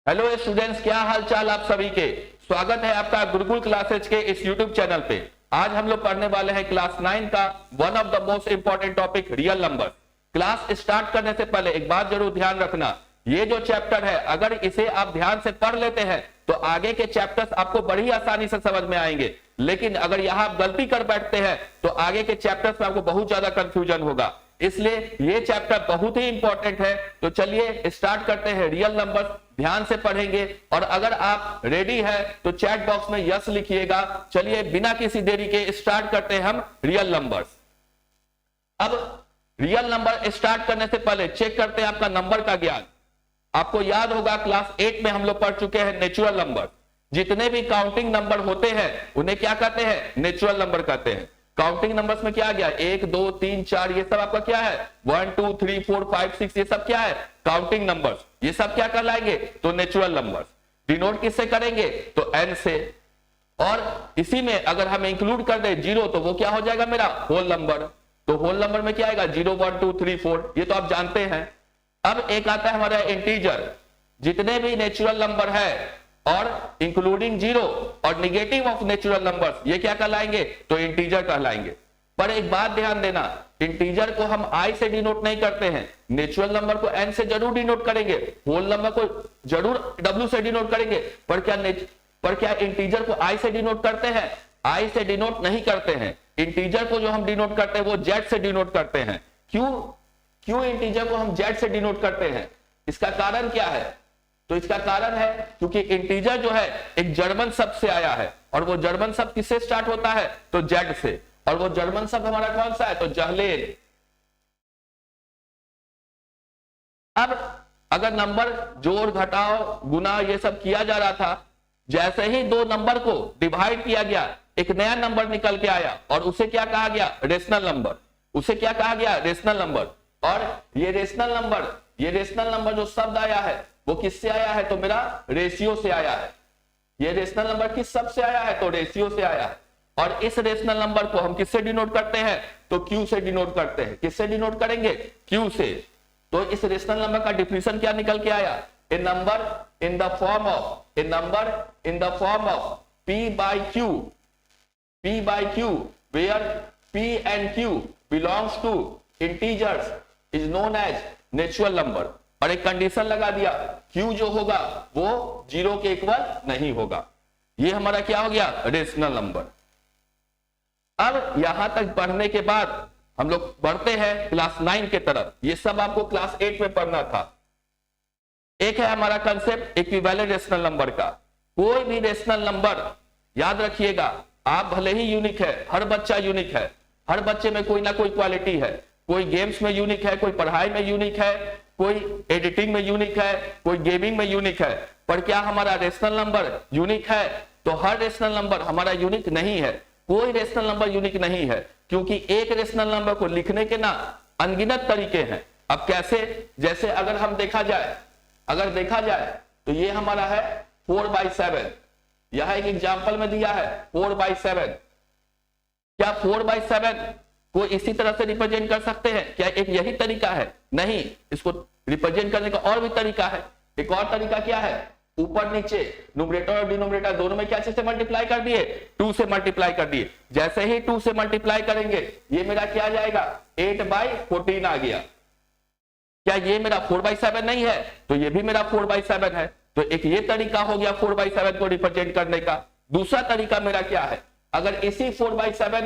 Hello students, क्या हाल चाल आप सभी के। स्वागत है आपका गुरुकुल क्लासेज के इस यूट्यूब चैनल पे। आज हम लोग पढ़ने वाले हैं क्लास 9 का one of the most important topic real number. Class start करने से पहले एक बात जरूर ध्यान रखना, ये जो चैप्टर है अगर इसे आप ध्यान से पढ़ लेते हैं तो आगे के चैप्टर्स आपको बड़ी आसानी से समझ में आएंगे, लेकिन अगर यहां आप गलती कर बैठते हैं तो आगे के चैप्टर्स में आपको बहुत ज्यादा कंफ्यूजन होगा। इसलिए ये चैप्टर बहुत ही इंपॉर्टेंट है। तो चलिए स्टार्ट करते हैं। रियल नंबर्स ध्यान से पढ़ेंगे और अगर आप रेडी है तो चैट बॉक्स में यस लिखिएगा। चलिए बिना किसी देरी के स्टार्ट करते हैं हम रियल नंबर्स। अब रियल नंबर स्टार्ट करने से पहले चेक करते हैं आपका नंबर का ज्ञान। आपको याद होगा क्लास 8 में हम लोग पढ़ चुके हैं नेचुरल नंबर। जितने भी काउंटिंग नंबर होते हैं उन्हें क्या कहते हैं? नेचुरल नंबर कहते हैं। काउंटिंग नंबर्स में क्या आ गया? 1 2 3 4 ये सब आपका क्या है? 1 2 3 4 5 6 ये सब क्या है? Counting numbers. ये सब क्या कहलाएंगे? तो नेचुरल नंबर्स। डिनोट किससे करेंगे? तो n से। और इसी में अगर हम इंक्लूड कर दे 0 तो वो क्या हो जाएगा? मेरा होल नंबर। तो होल नंबर में क्या आएगा? 0 1 2 3 4 ये तो आप जानते हैं। अब एक आता है हमारा इंटीजर। जितने भी नेचुरल नंबर है और इंक्लूडिंग 0 और निगेटिव ऑफ नेचुरल नंबर्स ये क्या कहलाएंगे? तो इंटीजर कहलाएंगे। पर एक बात ध्यान देना, इंटीजर को हम i से डिनोट नहीं करते हैं। नेचुरल नंबर को n से जरूर डिनोट करेंगे, होल नंबर को जरूर w से डिनोट करेंगे। पर क्या इंटीजर को i से डिनोट करते हैं? i से डिनोट नहीं करते हैं। इंटीजर को जो हम डिनोट करते हैं वो z से डिनोट करते हैं। क्यों इंटीजर को हम z से डिनोट करते हैं? इसका कारण क्या है? तो इसका कारण है क्योंकि इंटीजर जो है एक जर्मन शब्द से आया है और वो जर्मन शब्द किससे स्टार्ट होता है? तो जेड से। और वो जर्मन शब्द हमारा कौन सा है? तो जहलेन। अब अगर नंबर जोड़ घटाओ गुना ये सब किया जा रहा था, जैसे ही दो नंबर को डिवाइड किया गया एक नया नंबर निकल के आया और उसे क्या कहा गया? Rational number. उसे क्या कहा गया? Rational number. और ये रेशनल नंबर जो शब्द आया है वो किससे आया है? तो मेरा रेशियो से आया है। ये रेशनल नंबर किस शब्द से आया है? तो रेशियो से आया है। और इस रेशनल नंबर को हम किससे डिनोट करते हैं? तो क्यू से डिनोट करते हैं। किससे डिनोट करेंगे? क्यू से। तो इस रेशनल नंबर का डिफिनेशन क्या निकल के आया? A number in the form of p by q where p and q belongs to integers is known as natural number। और एक कंडीशन लगा दिया, Q जो होगा वो 0 के इक्वल नहीं होगा। ये हमारा क्या हो गया? Rational number. अब यहां तक पढ़ने के बाद हम लोग बढ़ते हैं क्लास 9 के तरफ। ये सब आपको क्लास 8 में पढ़ना था। एक है हमारा कंसेप्ट इक्विवेलेंट रेशनल नंबर का। कोई भी रेशनल नंबर याद रखिएगा, आप भले ही यूनिक है, हर बच्चा यूनिक है, हर बच्चे में कोई ना कोई क्वालिटी है। कोई गेम्स में यूनिक है, कोई पढ़ाई में यूनिक है, कोई एडिटिंग में यूनिक है, कोई गेमिंग में यूनिक है। पर क्या हमारा रेशनल नंबर यूनिक है? तो हर रेशनल नंबर हमारा यूनिक नहीं है। कोई रेशनल नंबर यूनिक नहीं है, क्योंकि एक रेशनल नंबर को लिखने के ना अनगिनत तरीके हैं। अब कैसे? जैसे अगर देखा जाए तो ये हमारा है 4/7। यह एक एग्जाम्पल में दिया है 4/7। क्या 4/7 को इसी तरह से रिप्रेजेंट कर सकते हैं? क्या एक यही तरीका है? नहीं, इसको रिप्रेजेंट करने का और भी तरीका है। एक और तरीका क्या है? ऊपर नीचे न्यूमरेटर और डिनोमिनेटर दोनों में क्या से मल्टीप्लाई कर दिए? 2 से मल्टीप्लाई कर दिए। जैसे ही 2 से मल्टीप्लाई करेंगे ये मेरा क्या आ जाएगा? 8/14 आ गया। क्या ये मेरा 4/7 नहीं है? तो ये भी मेरा 4/7 है। तो एक ये तरीका हो गया 4/7 को रिप्रेजेंट करने का। दूसरा तरीका मेरा क्या है? अगर इसी 4/7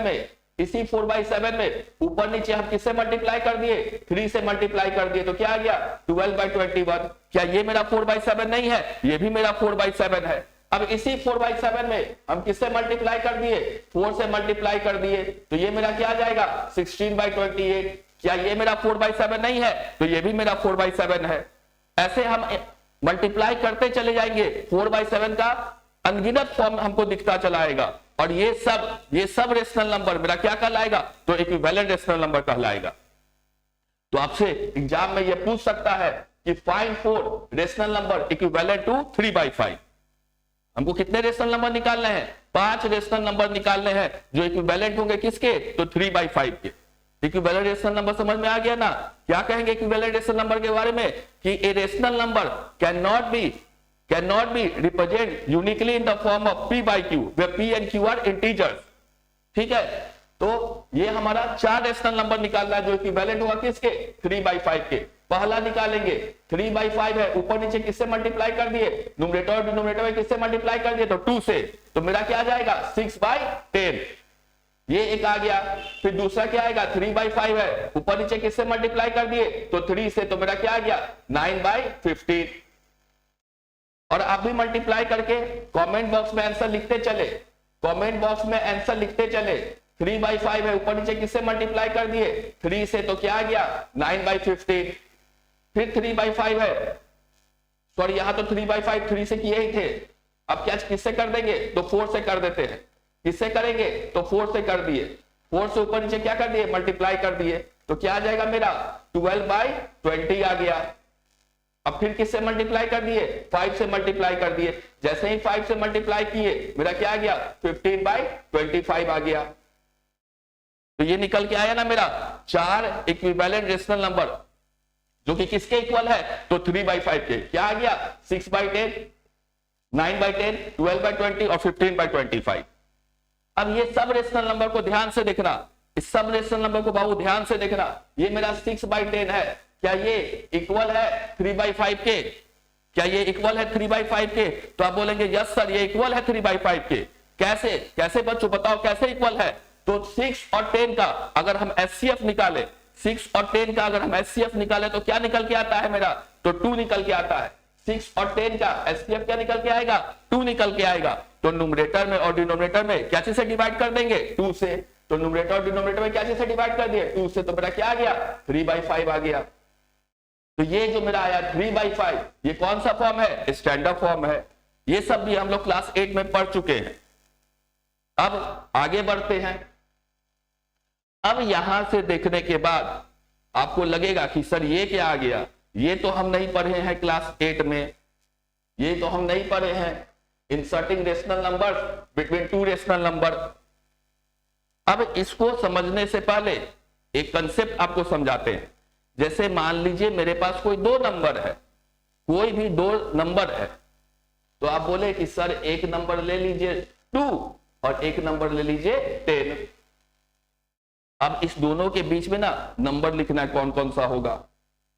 में ऊपर नीचे हम किससे मल्टीप्लाई कर दिए? 3 से मल्टीप्लाई कर दिए तो क्या आ गया? 12/21। क्या ये मेरा 4/7 नहीं है? ये भी मेरा 4/7 है। अब इसी 4/7 में हम किससे मल्टीप्लाई कर दिए? 4 से मल्टीप्लाई कर दिए तो ये मेरा क्या आ जाएगा? 16/28। क्या ये मेरा 4/7 नहीं है? तो ये भी मेरा 4/7 है। ऐसे हम मल्टीप्लाई करते चले जाएंगे, 4/7 का अनगिनत फॉर्म हमको दिखता चला आएगा। और ये सब रेशनल नंबर मेरा क्या कहलाएगा? तो इक्विवेलेंट रेशनल नंबर कहलाएगा। तो आपसे एग्जाम में ये पूछ सकता है कि find 4 rational number equivalent to 3/5। हमको कितने रेशनल नंबर निकालने हैं? 5 रेशनल नंबर निकालने हैं जो इक्विवेलेंट होंगे किसके? तो 3/5 के। इक्विवेलेंट रेशनल नंबर समझ में आ गया ना? क्या कहेंगे इक्विवेलेंट रेशनल नंबर के बारे में? कि a rational number can not be can not be represent uniquely in the form of p by q where p and q are integers. ठीक है, तो ये हमारा 4 रेशनल नंबर निकालना है जो इक्विवेलेंट होगा किसके 3/5 के। पहला निकालेंगे 3/5 है, ऊपर नीचे किससे मल्टीप्लाई कर दिए, न्यूमरेटर और डिनोमिनेटर में किससे मल्टीप्लाई कर दिए तो 2 से, तो मेरा क्या आ जाएगा 6/10, ये एक आ गया। फिर दूसरा क्या आएगा 3/5 है, ऊपर नीचे किससे मल्टीप्लाई कर दिए तो 3 से, तो मेरा क्या आ गया 9/15। और आप भी मल्टीप्लाई करके कमेंट बॉक्स में आंसर लिखते चले, कमेंट बॉक्स में आंसर लिखते चले। 3/5 है, ऊपर नीचे किससे मल्टीप्लाई कर दिए 3 से, तो क्या आ गया 9/15। फिर 3/5 है, सॉरी यहां तो 3/5 3 से किए ही थे, अब क्या किससे कर देंगे तो 4 से कर देते हैं। किससे करेंगे तो 4 से कर दिए, 4 से ऊपर नीचे क्या कर दिए मल्टीप्लाई कर दिए, तो क्या आ जाएगा मेरा 12/20 आ गया। अब फिर किससे मल्टीप्लाई कर दिए 5 से मल्टीप्लाई कर दिए, जैसे ही 5 से मल्टीप्लाई किए मेरा क्या आ गया 15/25 आ गया। तो ये निकल के आया ना मेरा 4 इक्विवेलेंट रेशनल नंबर जो कि किसके इक्वल है तो 3/5 के। क्या आ गया 6/10, 9/10, 12/20 और 15/25। अब ये सब रेशनल नंबर को ध्यान से देखना, इस सब रेशनल नंबर को बाबू ध्यान से देखना। ये मेरा 6/10 है, क्या ये इक्वल है 3/5 के, क्या ये इक्वल है 3/5 के, तो आप बोलेंगे यस सर ये इक्वल है 3/5 के। कैसे कैसे बच्चों बताओ कैसे इक्वल है, तो 6 और 10 का अगर हम एचसीएफ निकाले, 6 और 10 का अगर हम एचसीएफ निकाले तो क्या निकल के आता है मेरा तो 2 निकल के आता है। 6 और 10 का एचसीएफ क्या निकल के आएगा 2 निकल के आएगा। तो न्यूमरेटर में और डिनोमिनेटर में क्या चीज से डिवाइड कर देंगे 2 से, तो न्यूमरेटर और डिनोमिनेटर में क्या चीज से डिवाइड कर दिए 2 से, तो मेरा क्या आ गया 3/5 आ गया। तो ये जो मेरा आया 3/5 ये कौन सा फॉर्म है स्टैंडर्ड फॉर्म है। ये सब भी हम लोग क्लास 8 में पढ़ चुके हैं। अब आगे बढ़ते हैं। अब यहां से देखने के बाद आपको लगेगा कि सर ये क्या आ गया, ये तो हम नहीं पढ़े हैं क्लास 8 में, ये तो हम नहीं पढ़े हैं inserting rational numbers between 2 rational number. अब इसको समझने से पहले एक कंसेप्ट आपको समझाते हैं। जैसे मान लीजिए मेरे पास कोई 2 नंबर है, कोई भी 2 नंबर है, तो आप बोले कि सर एक नंबर ले लीजिए 2 और एक नंबर ले लीजिए 10। अब इस दोनों के बीच में ना नंबर लिखना है कौन कौन सा होगा,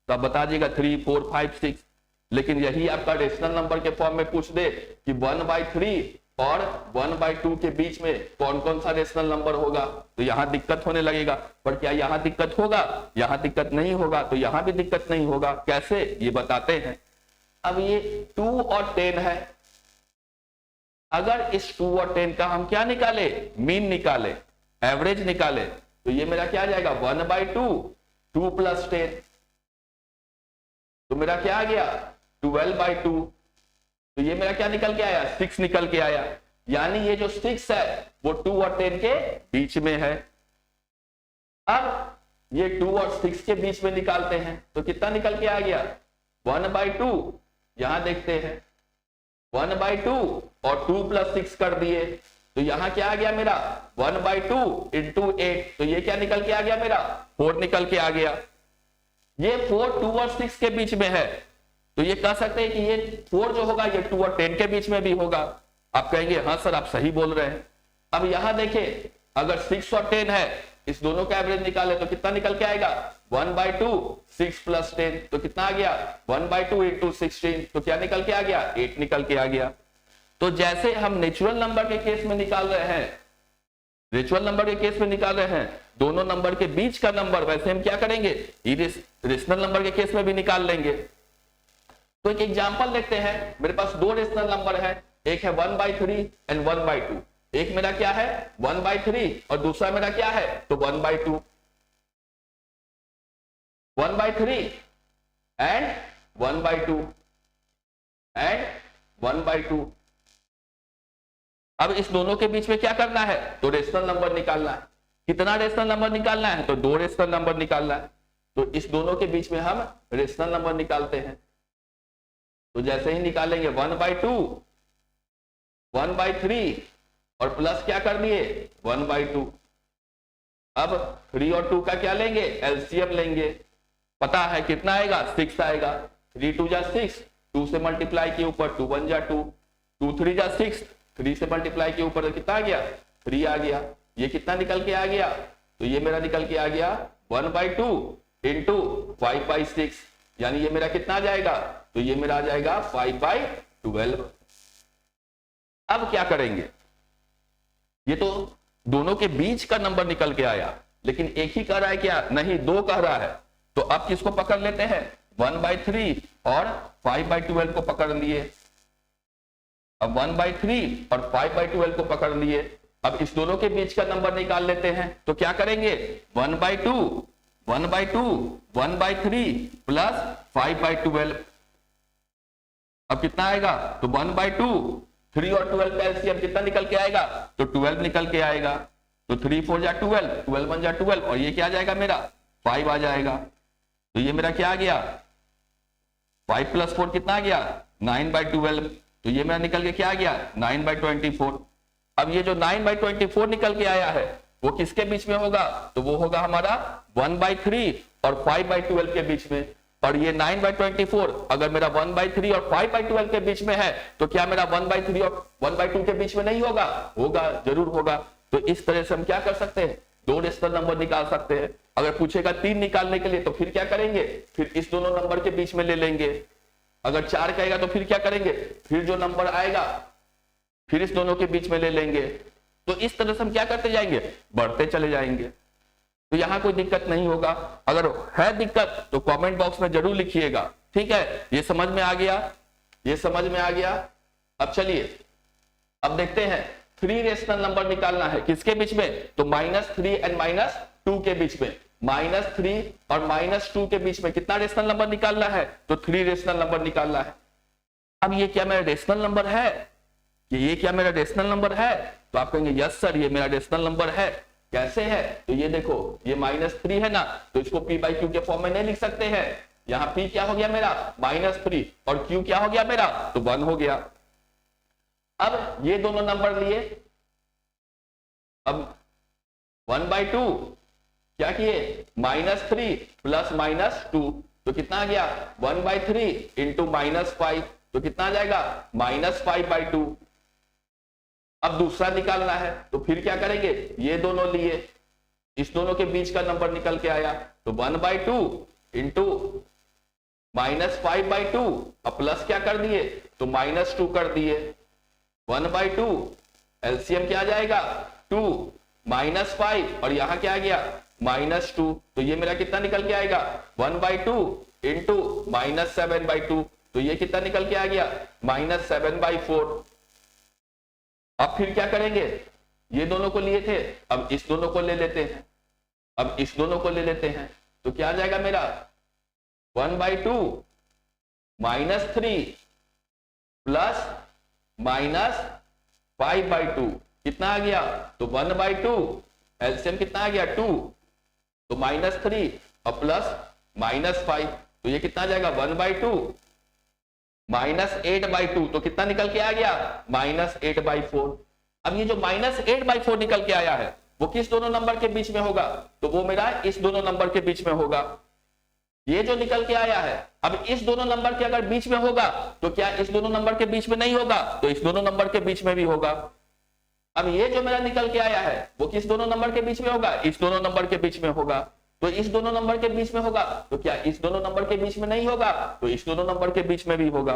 तो आप बता दीजिएगा 3, 4, 5, 6। लेकिन यही आपका रेशनल नंबर के फॉर्म में पूछ दे कि 1/3 और 1/2 के बीच में कौन कौन सा रेशनल नंबर होगा, तो यहां दिक्कत होने लगेगा। पर क्या यहां दिक्कत होगा, यहां दिक्कत नहीं होगा, तो यहां भी दिक्कत नहीं होगा। कैसे ये बताते हैं। अब ये 2 और 10 है, अगर इस 2 और 10 का हम क्या निकाले मीन निकाले, एवरेज निकाले, तो ये मेरा क्या आ जाएगा 1/2, 2 + 10, तो मेरा क्या आ गया 12/2। तो ये मेरा क्या निकल के आया 6 निकल के आया। यानी ये जो 6 है वो 2 और 10 के बीच में है। अब ये 2 और 6 के बीच में निकालते हैं तो कितना निकल के आ गया 1/2। यहां देखते हैं 1/2 और 2 + 6 कर दिए, तो यहां क्या आ गया मेरा 1/2 × 8, तो ये क्या निकल के आ गया मेरा 4 निकल के आ गया। ये 4 2 और 6 के बीच में है, तो ये कह सकते हैं कि ये 4 जो होगा ये 2 और 10 के बीच में भी होगा। आप कहेंगे हाँ सर आप सही बोल रहे हैं। अब यहां देखें अगर 6 और 10 है, इस दोनों का एवरेज निकाले तो कितना निकल के आएगा 1/2, 6 + 10, तो कितना आ गया 1/2 × 16, तो क्या निकल के आ गया 8 निकल के आ गया। तो जैसे हम नेचुरल नंबर के केस में निकाल रहे हैं, नेचुरल नंबर के केस में निकाल रहे हैं दोनों नंबर के बीच का नंबर, वैसे हम क्या करेंगे रेशनल नंबर के केस में भी निकाल लेंगे। तो एक एग्जांपल देखते हैं। मेरे पास 2 रेशनल नंबर है, एक है 1/3 एंड 1/2। एक मेरा क्या है 1/3 और दूसरा मेरा क्या है तो 1/2। 1/3 एंड 1/2 एंड 1/2। अब इस दोनों के बीच में क्या करना है तो रेशनल नंबर निकालना है। कितना रेशनल नंबर निकालना है तो 2 रेशनल नंबर निकालना है। तो इस दोनों के बीच में हम रेशनल नंबर निकालते हैं। तो जैसे ही निकालेंगे 1/2, 1/3 और प्लस क्या कर दिए 1/2। अब 3 और 2 का क्या लेंगे एलसीएम लेंगे। पता है कितना आएगा 6 आएगा। 3 × 2 = 6, 2 से मल्टीप्लाई के ऊपर 2 1 जा 2, 2 3 जा 6, 3 से मल्टीप्लाई के ऊपर कितना आ गया 3 आ गया। ये कितना निकल के आ गया, तो ये मेरा निकल के आ गया 1/2 इंटू 5/6, यानी ये मेरा कितना आ जाएगा, तो ये मेरा आ जाएगा 5/12। अब क्या करेंगे, ये तो दोनों के बीच का नंबर निकल के आया, लेकिन एक ही कह रहा है क्या, नहीं 2 कह रहा है। तो अब किसको पकड़ लेते हैं, 1/3 और 5/12 को पकड़ लिए। अब 1/3 और 5/12 को पकड़ लिए। अब इस दोनों के बीच का नंबर निकाल लेते हैं। तो क्या करेंगे, 1/2 1/3 प्लस 5/12। अब कितना आएगा, तो 1/2, 3 और 12 का एलसीएम कितना निकल के आएगा, तो 12 निकल के आएगा। तो 3 4 जा 12, 12 1 जा 12, और ये क्या आ जाएगा मेरा 5 आ जाएगा। तो ये मेरा क्या आ गया, 5 + 4 कितना आ गया 9/12। तो ये मेरा निकल के क्या आ गया 9/24। अब ये जो 9/24 निकल के आया है वो किसके बीच में होगा, तो वो होगा हमारा 1/3 और 5/12 के बीच में। और ये 9/24 अगर मेरा 1/3 और 5/12 के बीच में है तो क्या मेरा 1/3 और 1/2 के बीच में नहीं होगा, होगा, जरूर होगा। तो इस तरह से हम क्या कर सकते हैं, 2 रेशनल नंबर निकाल सकते हैं। अगर पूछेगा 3 निकालने के लिए तो फिर क्या करेंगे, फिर इस दोनों नंबर के बीच में ले लेंगे। अगर 4 कहेगा तो फिर क्या करेंगे, फिर जो नंबर आएगा फिर इस दोनों के बीच में ले लेंगे। तो इस तरह से हम क्या करते जाएंगे, बढ़ते चले जाएंगे। तो यहां कोई दिक्कत नहीं होगा। अगर है दिक्कत तो कमेंट बॉक्स में जरूर लिखिएगा, ठीक है। ये समझ में आ गया, ये समझ में आ गया। अब चलिए अब देखते हैं 3 रेशनल नंबर निकालना है किसके बीच में, तो -3 और -2 के बीच में। -3 और -2 के बीच में कितना रेशनल नंबर निकालना है, तो 3 रेशनल नंबर निकालना है। अब ये क्या मेरा रेशनल नंबर है, ये क्या मेरा रेशनल नंबर है, तो आप कहेंगे यस सर ये मेरा रेशनल नंबर है। कैसे है, तो ये देखो ये -3 है ना, तो इसको p/q के फॉर्म में नहीं लिख सकते हैं। यहाँ p क्या हो गया मेरा -3 और q क्या हो गया मेरा, तो 1 हो गया। अब ये दोनों नंबर लिए, अब 1/2 क्या किए, -3 प्लस -2, तो कितना आ गया 1/3 इंटू -5, तो कितना आ जाएगा -5/2। अब दूसरा निकालना है तो फिर क्या करेंगे, ये दोनों लिए, इस दोनों के बीच का नंबर निकल के आया, तो 1/2 इंटू -5/2 अब प्लस क्या कर दिए, तो -2 कर दिए। 1/2 एलसीएम क्या आ जाएगा 2 -5 और यहां क्या आ गया -2, तो ये मेरा कितना निकल के आएगा 1/2 इंटू -7/2, तो ये कितना निकल के आ गया -7/4। अब फिर क्या करेंगे, ये दोनों को लिए थे, अब इस दोनों को ले लेते हैं, अब इस दोनों को ले लेते हैं, तो क्या आ जाएगा मेरा 1/2 -3 प्लस -5/2 कितना आ गया, तो 1/2 एलसीएम कितना आ गया 2, तो -3 और प्लस -5, तो ये कितना आ जाएगा 1/2 -8/2, तो कितना निकल के आ गया -8/4। अब ये जो -8/4 निकल के आया है वो किस दोनों नंबर के बीच में होगा, तो वो मेरा इस दोनों नंबर के बीच में होगा। ये जो निकल के आया है, अब इस दोनों नंबर के अगर बीच में होगा तो क्या इस दोनों नंबर के बीच में नहीं होगा, तो इस दोनों नंबर के बीच में भी होगा। अब ये जो मेरा निकल के आया है वो किस दोनों नंबर के बीच में होगा, इस दोनों नंबर के बीच में होगा। तो इस दोनों नंबर के बीच में होगा तो क्या इस दोनों नंबर के बीच में नहीं होगा, तो इस दोनों नंबर के बीच में भी होगा।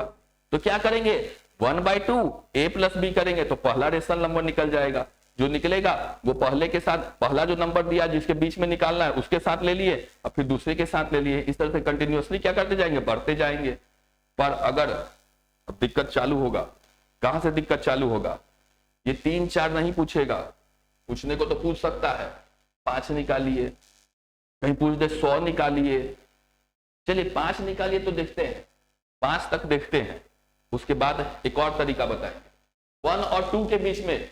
तो क्या करेंगे 1/2 a + b करेंगे तो पहला रेशनल नंबर निकल जाएगा। जो निकलेगा वो पहले के साथ, पहला जो नंबर दिया जिसके बीच में निकालना है उसके साथ ले लिए और फिर दूसरे के साथ ले लिए। इस तरह से कंटिन्यूअसली क्या करते जाएंगे, बढ़ते जाएंगे। पर अगर अब दिक्कत चालू होगा, कहां से दिक्कत चालू होगा, ये 3 4 नहीं पूछेगा, पूछने को तो पूछ सकता है 5 निकालिए, कहीं पूछ दे 100 निकालिए। चलिए 5 निकालिए तो देखते हैं, 5 तक देखते हैं, उसके बाद एक और तरीका बताएंगे। 1 और 2 के बीच में,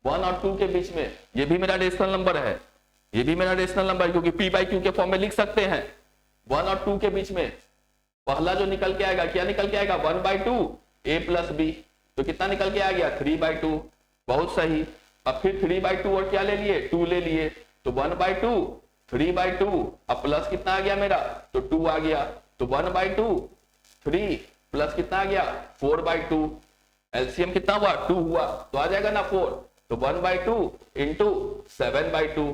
1 और 2 के बीच में ये भी मेरा रेशनल नंबर है, ये भी मेरा रेशनल नंबर है, क्योंकि p/q के फॉर्म में लिख सकते हैं। 1 और 2 के बीच में पहला जो निकल के आएगा, क्या निकल के आएगा 1/2 a + b, तो कितना निकल के आ गया 3/2। बहुत सही। अब फिर 3/2 और क्या ले लिए 2 ले लिए, तो 1/2 3/2 अब प्लस कितना आ गया मेरा, तो 2 आ गया। तो 1/2 3 प्लस कितना आ गया 4/2, एलसीएम कितना हुआ 2 हुआ तो आ जाएगा ना 4, तो 1/2 इंटू 7/2,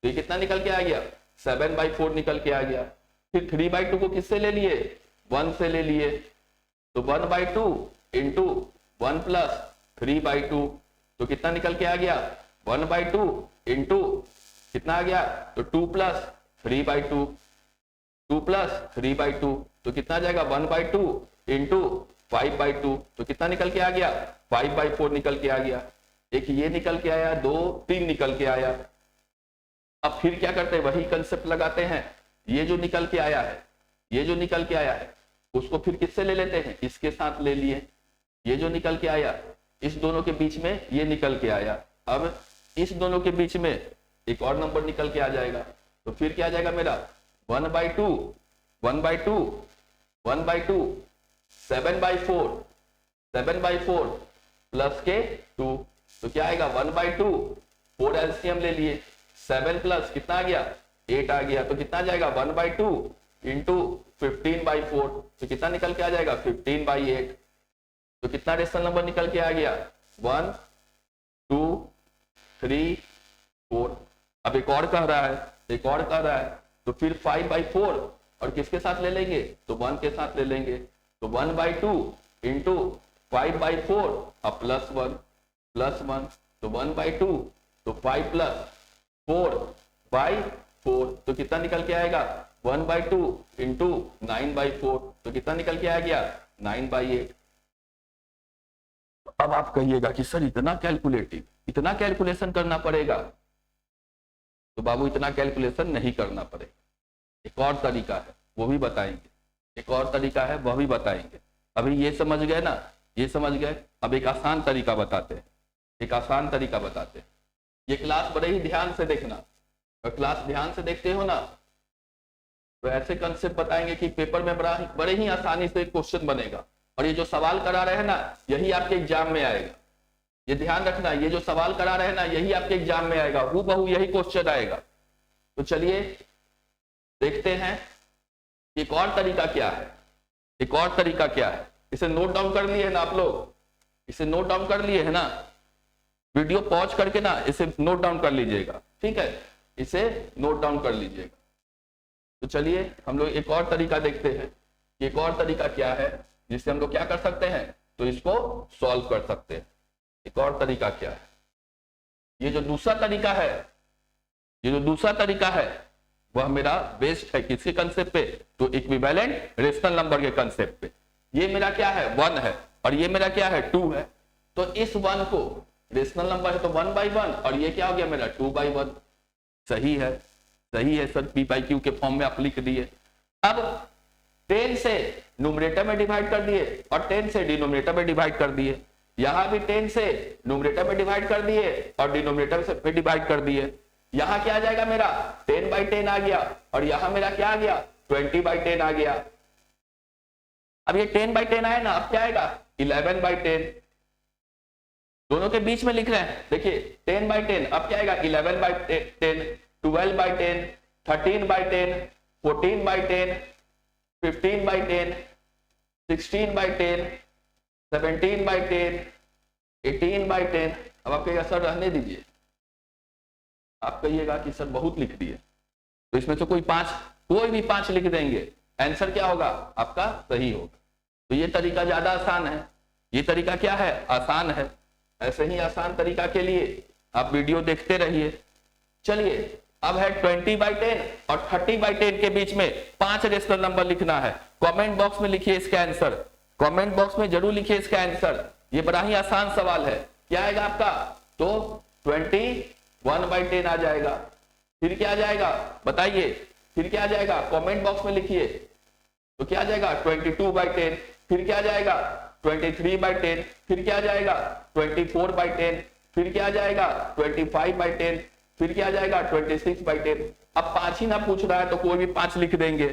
तो ये कितना निकल के आ गया 7/4 निकल के आ गया। फिर 3/2 को किससे ले लिए 1 से ले लिए, तो 1/2 इंटू 1 प्लस 3/2, तो कितना निकल के आ गया 1/2 इंटू कितना आ गया तो 2 प्लस 3/2, 2 प्लस 3/2, तो कितना आ जाएगा 1/2 इंटू 5/2, तो कितना निकल के आ गया 5/4 निकल के आ गया। एक ये निकल के आया, 2 3 निकल के आया। अब फिर क्या करते हैं वही कंसेप्ट लगाते हैं, ये जो निकल के आया है, ये जो निकल के आया है उसको फिर किससे ले लेते हैं, इसके साथ ले लिए। ये जो निकल के आया इस दोनों के बीच में ये निकल के आया, अब इस दोनों के बीच में एक और नंबर निकल के आ जाएगा, तो फिर क्या आ जाएगा मेरा 1/2 1/2 1/2 7/4 7/4 प्लस के 2, तो क्या आएगा 1/2 4 एलसीएम ले लिए, 7 प्लस कितना आ गया 8 आ गया, तो कितना आ जाएगा 1/2 इंटू 15/4, तो कितना निकल के आ जाएगा 15/8, तो कितना रेशनल नंबर निकल के आ गया 1 2 3 4। अब एक और कह रहा है, एक और कह रहा है, तो फिर 5/4 और किसके साथ ले लेंगे तो 1 के साथ ले लेंगे, तो 1/2 इंटू 5/4 और प्लस 1 तो 1/2 तो 5 प्लस 4/4, तो कितना निकल के आएगा 1/2 इंटू 9/4, तो कितना निकल के आ गया 9/8। अब आप कहिएगा कि सर इतना कैलकुलेशन करना पड़ेगा, तो बाबू इतना कैलकुलेशन नहीं करना पड़ेगा, एक और तरीका है वो भी बताएंगे, एक और तरीका है वह भी बताएंगे। अभी ये समझ गए ना, ये समझ गए, अब एक आसान तरीका बताते हैं, एक आसान तरीका बताते हैं। ये क्लास बड़े ही ध्यान से देखना, और क्लास ध्यान से देखते हो ना तो ऐसे कंसेप्ट बताएंगे कि पेपर में बड़े ही आसानी से क्वेश्चन बनेगा, और ये जो सवाल करा रहे हैं ना यही आपके एग्जाम में आएगा, ये ध्यान रखना, ये जो सवाल करा रहे हैं ना यही आपके एग्जाम में आएगा, हूबहू यही क्वेश्चन आएगा। तो चलिए देखते हैं एक और तरीका क्या है, एक और तरीका क्या है। इसे नोट डाउन कर लिए है ना आप लोग, इसे नोट डाउन कर लिए है ना, वीडियो पॉज करके ना इसे नोट डाउन कर लीजिएगा, ठीक है, इसे नोट डाउन कर लीजिएगा। तो चलिए हम लोग एक और तरीका देखते हैं, एक और तरीका क्या है जिससे हम लोग क्या कर सकते हैं, तो इसको सॉल्व कर सकते हैं। एक और तरीका क्या है, ये जो दूसरा तरीका है, ये जो दूसरा तरीका है वह मेरा बेस्ड है किसके कंसेप्ट पे, तो इक्विवेलेंट रेशनल नंबर के कंसेप्ट पे। ये मेरा क्या है 1 है और ये मेरा क्या है 2 है, तो इस 1 को रेशनल नंबर है तो 1/1 और ये क्या हो गया मेरा 2/1। सही है, सही है सर, p/q के फॉर्म में आप लिख दिए। अब 10 से न्यूमरेटर में डिवाइड कर दिए और 10 से डिनोमिनेटर में डिवाइड कर दिए, यहां भी 10 से न्यूमरेटर में डिवाइड कर दिए और डिनोमिनेटर से डिवाइड कर दिए। यहां क्या आ जाएगा मेरा 10/10 आ गया और यहां मेरा क्या आ गया 20/10 आ गया। अब ये 10/10 आया ना, अब क्या आएगा 11/10, दोनों के बीच में लिख रहे हैं, देखिए 10/10, अब क्या आएगा 11/10, 12/10, 13/10, 14/10, 15/10, 16/10, 17/10, 18/10। अब आप कहिएगा सर रहने दीजिए, आप कहिएगा कि सर बहुत लिख दिए, तो इसमें से कोई भी 5 लिख देंगे, आंसर क्या होगा आपका सही होगा। तो ये तरीका ज्यादा आसान है, ये तरीका क्या है आसान है। ऐसे ही आसान तरीका के लिए आप वीडियो देखते रहिए। चलिए अब है 20/10 और 30/10 के बीच में 5 रेशनल नंबर लिखना है। कमेंट बॉक्स में लिखिए इसका आंसर, कमेंट बॉक्स में जरूर लिखिए इसका आंसर, ये बड़ा ही आसान सवाल है। क्या आएगा आपका, तो 21/10 आ जाएगा। फिर क्या आ जाएगा बताइए, फिर क्या आ जाएगा कमेंट बॉक्स में लिखिए, तो क्या आ जाएगा 22/10, फिर क्या आ जाएगा 23/10, फिर क्या आ जाएगा 24/10, फिर क्या आ जाएगा 25/10, फिर क्या आ जाएगा 26/10। अब 5 ही ना पूछ रहा है तो कोई भी 5 लिख देंगे।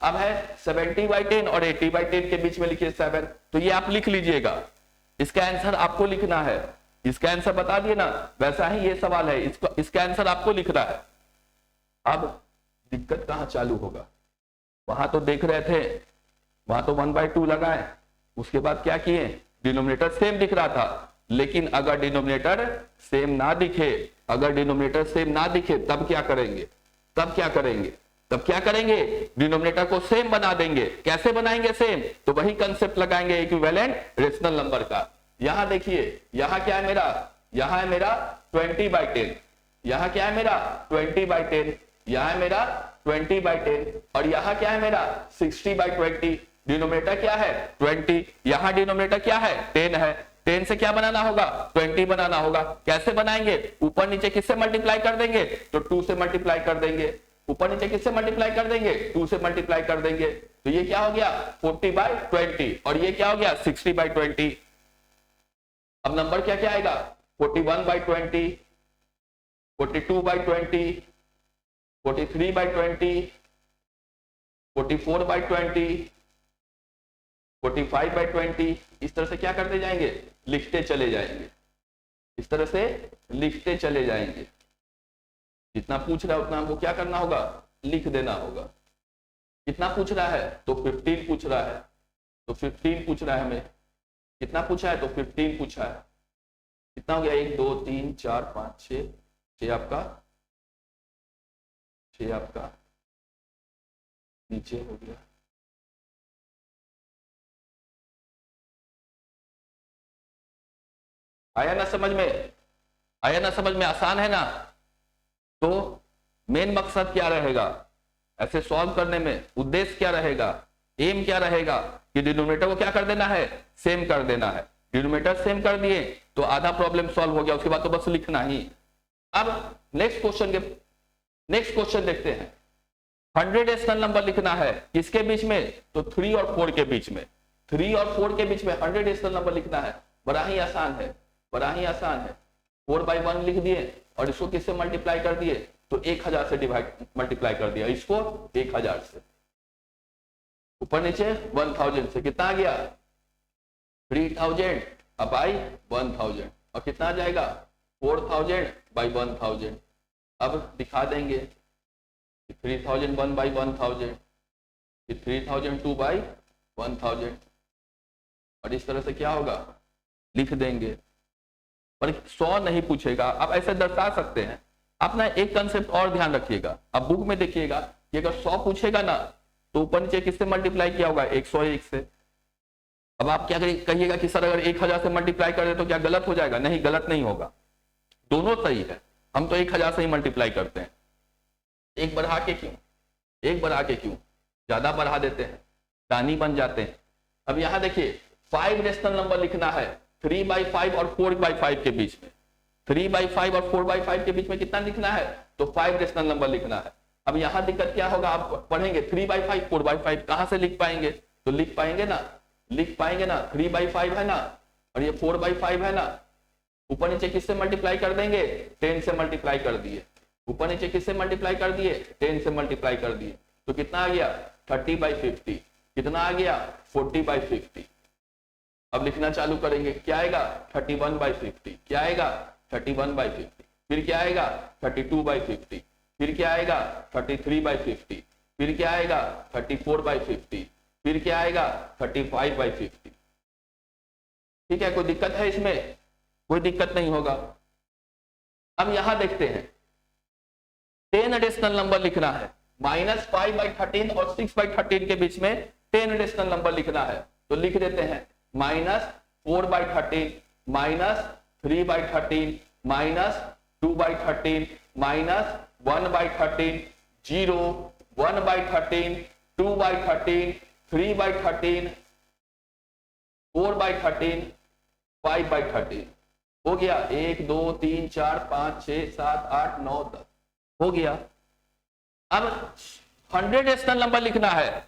अब है 70/10 और 80/10 के बीच में लिखिए 7, तो ये आप लिख लीजिएगा, इसका आंसर आपको लिखना है। इसका आंसर बता दिए ना, वैसा ही ये सवाल है, इसका आंसर आपको लिखना है। अब दिक्कत कहां चालू होगा, वहां तो देख रहे थे वहां तो 1/2 लगाए, उसके बाद क्या किए, डिनोमिनेटर सेम दिख रहा था, लेकिन अगर डिनोमिनेटर सेम ना दिखे, अगर डिनोमिनेटर सेम ना दिखे तब क्या करेंगे, तब क्या करेंगे, तब क्या करेंगे, डिनोमिनेटर को सेम बना देंगे। कैसे बनाएंगे सेम, तो वही कंसेप्ट लगाएंगे इक्विवेलेंट रेशनल नंबर का। यहां देखिए, यहां क्या है मेरा, यहां है मेरा 20/10, यहां क्या है मेरा 20/10, यहां है मेरा 20/10, और यहां क्या है मेरा 60/20। डिनोमिनेटर क्या है 20, यहां डिनोमिनेटर क्या है 10 है, 10 से क्या बनाना होगा 20 बनाना होगा। कैसे बनाएंगे, ऊपर नीचे किससे मल्टीप्लाई कर देंगे, तो 2 से मल्टीप्लाई कर देंगे, ऊपर नीचे किससे मल्टीप्लाई कर देंगे 2 से मल्टीप्लाई कर देंगे, तो ये क्या हो गया 40/20, और ये क्या हो गया 60/20। अब नंबर क्या क्या आएगा 41/20, 42/20, 43/20, 44/20, 45/20। इस तरह से क्या करते जाएंगे, लिखते चले जाएंगे, इस तरह से लिखते चले जाएंगे। जितना पूछ रहा है उतना हमको क्या करना होगा, लिख देना होगा। कितना पूछ रहा है, तो 15 पूछ रहा है, तो 15 पूछ रहा है हमें, कितना पूछा है, तो 15 पूछा है। कितना हो गया 1 2 3 4 5 6, 6 आपका, 6 आपका नीचे हो गया। आया ना समझ में, आया ना समझ में, आसान है ना। तो मेन मकसद क्या रहेगा ऐसे सॉल्व करने में, उद्देश्य क्या रहेगा, एम क्या रहेगा कि डिनोमिनेटर को क्या कर देना है, सेम कर देना है। डिनोमिनेटर सेम कर दिए तो आधा प्रॉब्लम सॉल्व हो गया, उसके बाद तो बस लिखना ही। अब नेक्स्ट क्वेश्चन देखते हैं। 100 डेसिमल नंबर लिखना है किसके बीच में, तो 3 और 4 के बीच में, 3 और 4 के बीच में 100 डेसिमल नंबर लिखना है। बड़ा ही आसान है, बड़ा ही आसान है। 4/1 लिख दिए और इसको किससे मल्टीप्लाई कर दिए, तो 1000 से मल्टीप्लाई कर दिया, इसको 1000 से, ऊपर नीचे 1000 से, कितना आ गया 3000 बाई 1000, और कितना आ जाएगा 4000/1000। अब दिखा देंगे 3001/1000, 3002/1000, और इस तरह से क्या होगा लिख देंगे, पर 100 नहीं पूछेगा। अब ऐसे दर्शा सकते हैं। आप ना एक कंसेप्ट और ध्यान रखिएगा, अब बुक में देखिएगा कि अगर 100 पूछेगा ना तो ऊपर नीचे किससे मल्टीप्लाई किया होगा 101 से। अब आप क्या कहिएगा कि सर अगर 1000 से मल्टीप्लाई कर दे तो क्या गलत हो जाएगा, नहीं गलत नहीं होगा, दोनों सही है। हम तो 1000 से ही मल्टीप्लाई करते हैं, एक बढ़ा के क्यों, एक बढ़ा के क्यों, ज्यादा बढ़ा देते हैं, दानी बन जाते हैं। अब यहां देखिए 5 रेशनल नंबर लिखना है 3/5 और 4/5 के बीच में, 3/5 और 4/5 के बीच में कितना लिखना है, तो 5 रेशनल नंबर लिखना है। अब यहां दिक्कत क्या होगा, आप पढ़ेंगे 3/5 4/5 कहां से लिख पाएंगे, तो लिख पाएंगे ना, लिख पाएंगे ना, 3/5 है ना और ये 4/5 है ना, ऊपर नीचे किससे मल्टीप्लाई कर देंगे 10 से मल्टीप्लाई कर दिए, ऊपर नीचे किससे मल्टीप्लाई कर दिए 10 से मल्टीप्लाई कर दिए, तो कितना आ गया 30/50, कितना आ गया 40/50। अब लिखना चालू करेंगे, क्या आएगा 31/50, क्या आएगा 31/50, फिर क्या आएगा 32/50, फिर क्या आएगा 33/50, फिर क्या आएगा 34/50, फिर क्या आएगा 35/50। ठीक है, कोई दिक्कत है इसमें, कोई दिक्कत नहीं होगा। अब यहां देखते हैं 10 एडिशनल नंबर लिखना है, -5/13 और 6/13 के बीच में 10 एडिशनल नंबर लिखना है, तो लिख देते हैं -4/13, -3/13, -2/13, -1/13, 0, 1/13, 2/13, 3/13, 4/13, 5/13। हो गया 1 2 3 4 5 6 7 8 9 10 हो गया। अब 100 डेसिमल नंबर लिखना है,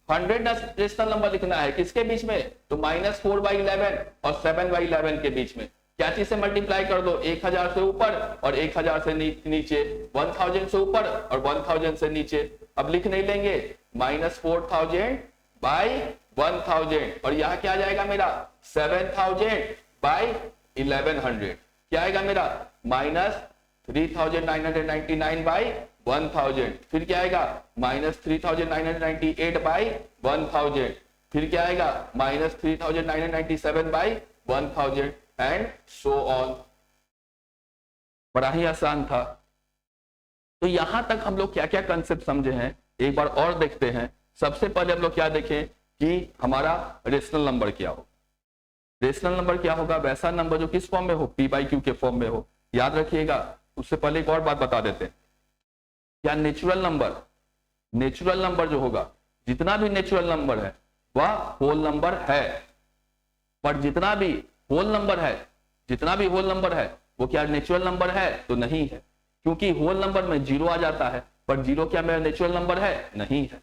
100 डेसिमल नंबर लिखना है किसके बीच में, तो -4/11 और 7/11 के बीच में। क्या चीज से मल्टीप्लाई कर दो, 1000 से ऊपर और 1000 से नीचे, 1000 से ऊपर और 1000 से नीचे। अब लिख नहीं लेंगे -4000/1000, और यहां क्या आ जाएगा मेरा 7000/1100, क्या आएगा मेरा -3999/1000, फिर क्या आएगा -3998/1000, फिर क्या आएगा minus 3997 by 1000 and so on. बड़ा ही आसान था। तो यहां तक हम लोग क्या क्या कंसेप्ट समझे हैं एक बार और देखते हैं। सबसे पहले हम लोग क्या देखें कि हमारा रेशनल नंबर क्या हो। रेशनल नंबर क्या होगा, वैसा नंबर जो किस फॉर्म में हो, पी बाई क्यू के फॉर्म में हो। याद रखिएगा। उससे पहले एक और बात बता देते हैं, क्या नेचुरल नंबर जो होगा, जितना भी नेचुरल नंबर है वह होल नंबर है। पर जितना भी होल नंबर है वो क्या नेचुरल नंबर है, तो नहीं है, क्योंकि होल नंबर में जीरो आ जाता है। पर जीरो क्या मेरा नेचुरल नंबर है, नहीं है।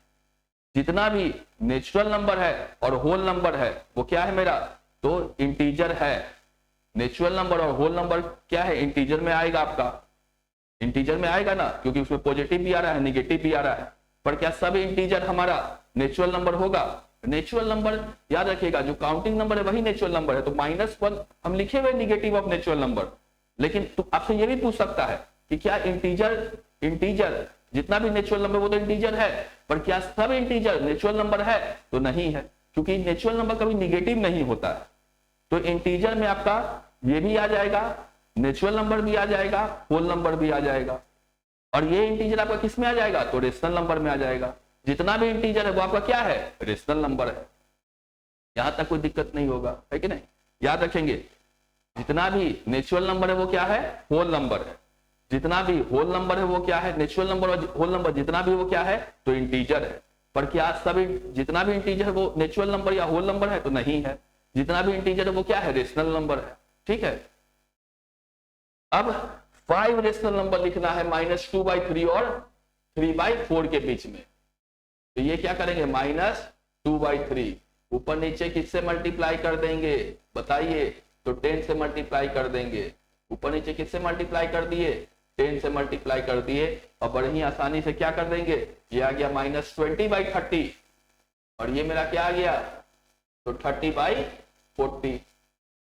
जितना भी नेचुरल नंबर है और होल नंबर है वो क्या है मेरा, तो इंटीजर है। नेचुरल नंबर और होल नंबर क्या है, इंटीजर में आएगा आपका, इंटीजर में आएगा ना, क्योंकि उसमें पॉजिटिव भी आ रहा है निगेटिव भी आ रहा है। पर क्या सब इंटीजर हमारा नेचुरल नंबर होगा, नेचुरल नंबर याद रखिएगा जो काउंटिंग नंबर है वही नेचुरल नंबर है। तो -1 हम लिखे हुए नेगेटिव ऑफ नेचुरल नंबर। लेकिन तो आपसे ये भी पूछ सकता है कि क्या इंटीजर जितना भी नेचुरल नंबर वो तो इंटीजर है, पर क्या सब इंटीजर नेचुरल नंबर है, तो नहीं है, क्योंकि नेचुरल नंबर कभी निगेटिव नहीं होता है। तो इंटीजर में आपका ये भी आ जाएगा, नेचुरल नंबर भी आ जाएगा, होल नंबर भी आ जाएगा। और ये इंटीजर आपका किस में आ जाएगा, तो रेशनल नंबर में आ जाएगा। जितना भी इंटीजर है वो आपका क्या है, रेशनल नंबर है। यहां तक कोई दिक्कत नहीं होगा, है कि नहीं। याद रखेंगे जितना भी नेचुरल नंबर है वो क्या है, होल नंबर है। जितना भी होल नंबर है वो क्या है, नेचुरल नंबर और होल नंबर जितना भी वो क्या है, तो इंटीजर है। पर क्या सब जितना भी इंटीजर है वो नेचुरल नंबर या होल नंबर है, तो नहीं है। जितना भी इंटीजर है वो क्या है, रेशनल नंबर है। ठीक है। अब 5 रेशनल नंबर लिखना है -2/3 और 3/4 के बीच में। तो ये क्या करेंगे, -2/3 ऊपर नीचे किससे मल्टीप्लाई कर देंगे बताइए, तो 10 से मल्टीप्लाई कर देंगे। ऊपर नीचे किससे मल्टीप्लाई कर दिए, 10 से मल्टीप्लाई कर दिए। और बड़े ही आसानी से क्या कर देंगे, ये आ गया -20/30 और ये मेरा क्या आ गया, तो 30/40।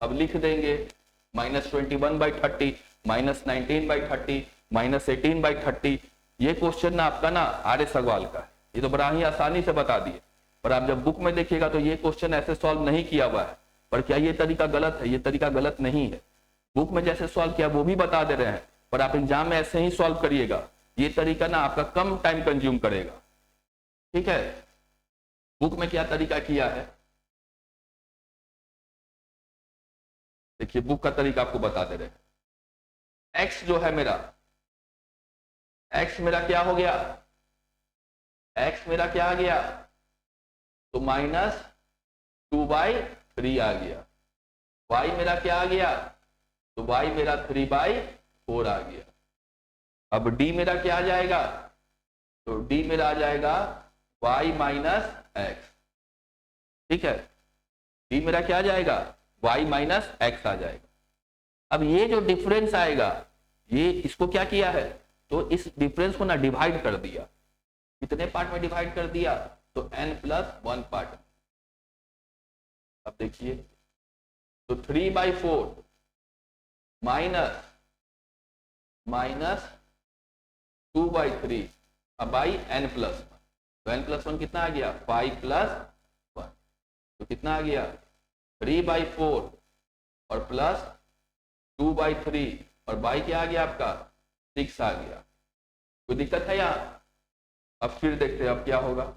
अब लिख देंगे -21/30 -19/30 -18/30। ये क्वेश्चन ना आपका ना आर्य सवाल का है, ये तो बड़ा ही आसानी से बता दिए। पर आप जब बुक में देखिएगा तो ये क्वेश्चन ऐसे सॉल्व नहीं किया हुआ है। पर क्या ये तरीका गलत है, ये तरीका गलत नहीं है। बुक में जैसे सॉल्व किया वो भी बता दे रहे हैं, पर आप एग्जाम में ऐसे ही सॉल्व करिएगा। ये तरीका ना आपका कम टाइम कंज्यूम करेगा। ठीक है। बुक में क्या तरीका किया है, देखिए बुक का तरीका आपको बता दे रहे हैं। x जो है मेरा, x मेरा क्या हो गया, x मेरा क्या आ गया, तो -2/3 आ गया। y मेरा क्या आ गया, तो y मेरा 3/4 आ गया। अब d मेरा क्या आ जाएगा, तो d मेरा आ जाएगा y - x। ठीक है। d मेरा क्या आ जाएगा, y - x आ जाएगा। अब ये जो डिफरेंस आएगा, ये इसको क्या किया है, तो इस डिफरेंस को ना डिवाइड कर दिया। कितने पार्ट में डिवाइड कर दिया, तो n+1 पार्ट। अब देखिए, तो 3/4 -2/3 अब बाई n+1। तो n+1 कितना आ गया, 5+1। तो कितना आ गया, 3/4 और +2/3 और बाई क्या आ गया आपका, 6 आ गया। कोई दिक्कत है यहाँ। अब फिर देखते हैं अब क्या होगा,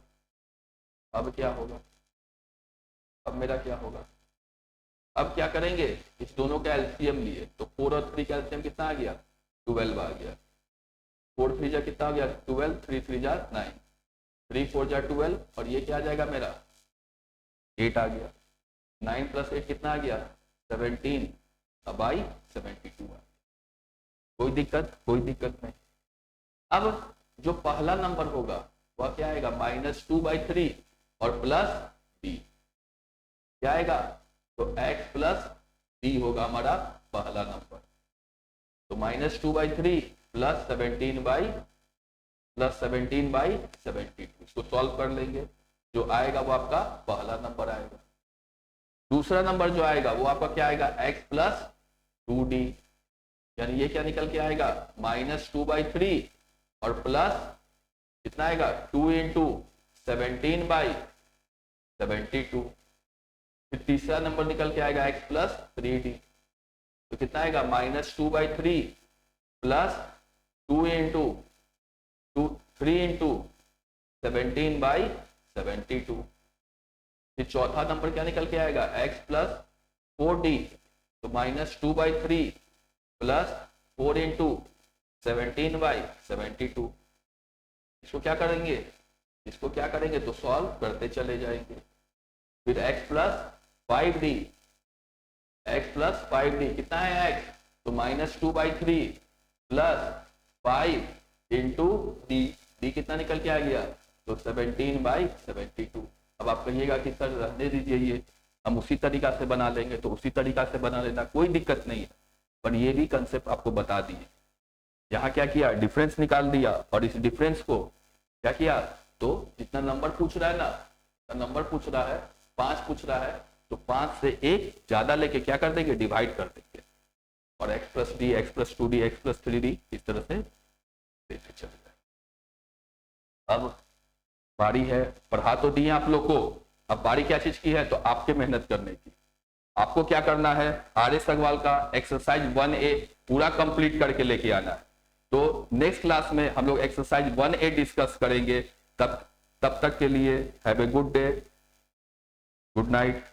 अब क्या होगा, अब मेरा क्या होगा। अब क्या करेंगे, इस दोनों का एलसीएम लिए, तो 4 और 3 का एलसीएम कितना आ गया, 12 आ गया। 4 3 जा कितना आ गया, 12, 3 3 जा 9, 3 4 जा 12 और ये क्या आ जाएगा मेरा 8 आ गया। 9 + 8 कितना आ गया, 17। अब आई 72 आ गया। कोई दिक्कत नहीं। अब जो पहला नंबर होगा वह क्या आएगा, -2/3 और +b क्या आएगा, तो x + b होगा हमारा पहला नंबर। तो -2/3 +17/72 इसको सॉल्व कर लेंगे। जो आएगा वो आपका पहला नंबर आएगा। दूसरा नंबर जो आएगा वो आपका क्या आएगा, x + 2d, यानी ये क्या निकल के आएगा, -2/3 और प्लस कितना आएगा, 2 × 17/72 72। फिर तीसरा नंबर निकल के आएगा x प्लस 3d, तो कितना आएगा -2/3 प्लस 2 इंटू 3 इंटू 17/72। फिर चौथा नंबर क्या निकल के आएगा x प्लस 4d, तो -2/3 प्लस 4 इंटू 17/72। इसको क्या करेंगे तो सॉल्व करते चले जाएंगे। फिर x प्लस 5d कितना है x, तो -2/3 प्लस 5 इंटू d कितना निकल के आ गया, तो 17/72। अब आप कहिएगा कि सर रहने दीजिए, ये हम उसी तरीका से बना लेंगे, तो उसी तरीका से बना लेना, कोई दिक्कत नहीं है, पर ये भी कंसेप्ट आपको बता दिए। यहाँ क्या किया, डिफरेंस निकाल दिया, और इस डिफरेंस को क्या किया, तो जितना नंबर पूछ रहा है ना, 5 पूछ रहा है, तो 5 से 1 ज्यादा लेके क्या कर देंगे, डिवाइड कर देंगे, और x plus D, x plus 2d, x plus 3d इस तरह से देते चले जाए। अब बारी है, पढ़ा तो दिए आप लोग को, अब बारी क्या चीज की है, तो आपके मेहनत करने की। आपको क्या करना है, आर.एस. अग्रवाल का एक्सरसाइज 1A पूरा कंप्लीट करके लेके आना है। तो नेक्स्ट क्लास में हम लोग एक्सरसाइज 1A डिस्कस करेंगे। तब तक के लिए have a good day, good night.